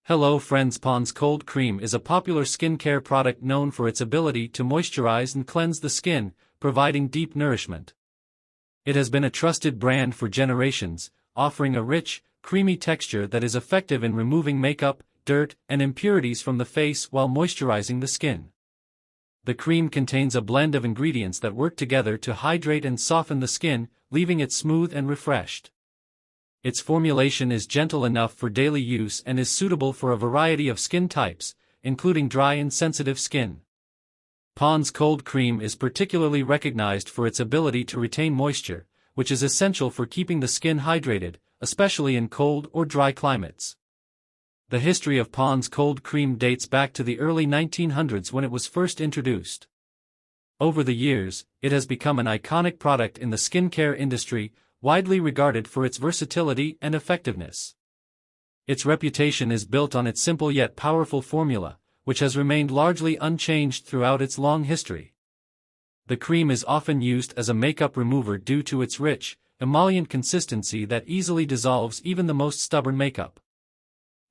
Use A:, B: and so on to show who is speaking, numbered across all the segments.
A: Hello friends, Pond's Cold Cream is a popular skincare product known for its ability to moisturize and cleanse the skin, providing deep nourishment. It has been a trusted brand for generations, offering a rich, creamy texture that is effective in removing makeup, dirt, and impurities from the face while moisturizing the skin. The cream contains a blend of ingredients that work together to hydrate and soften the skin, leaving it smooth and refreshed. Its formulation is gentle enough for daily use and is suitable for a variety of skin types, including dry and sensitive skin. Pond's Cold Cream is particularly recognized for its ability to retain moisture, which is essential for keeping the skin hydrated, especially in cold or dry climates. The history of Pond's Cold Cream dates back to the early 1900s when it was first introduced. Over the years, it has become an iconic product in the skincare industry, widely regarded for its versatility and effectiveness. Its reputation is built on its simple yet powerful formula, which has remained largely unchanged throughout its long history. The cream is often used as a makeup remover due to its rich, emollient consistency that easily dissolves even the most stubborn makeup.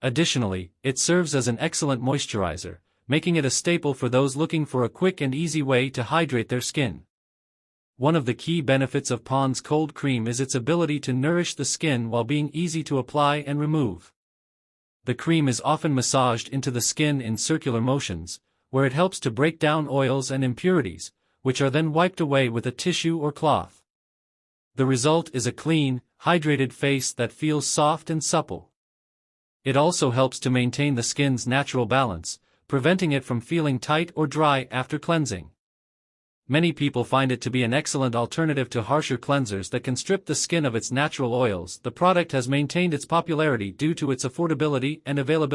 A: Additionally, it serves as an excellent moisturizer, making it a staple for those looking for a quick and easy way to hydrate their skin. One of the key benefits of Pond's Cold Cream is its ability to nourish the skin while being easy to apply and remove. The cream is often massaged into the skin in circular motions, where it helps to break down oils and impurities, which are then wiped away with a tissue or cloth. The result is a clean, hydrated face that feels soft and supple. It also helps to maintain the skin's natural balance, preventing it from feeling tight or dry after cleansing. Many people find it to be an excellent alternative to harsher cleansers that can strip the skin of its natural oils. The product has maintained its popularity due to its affordability and availability.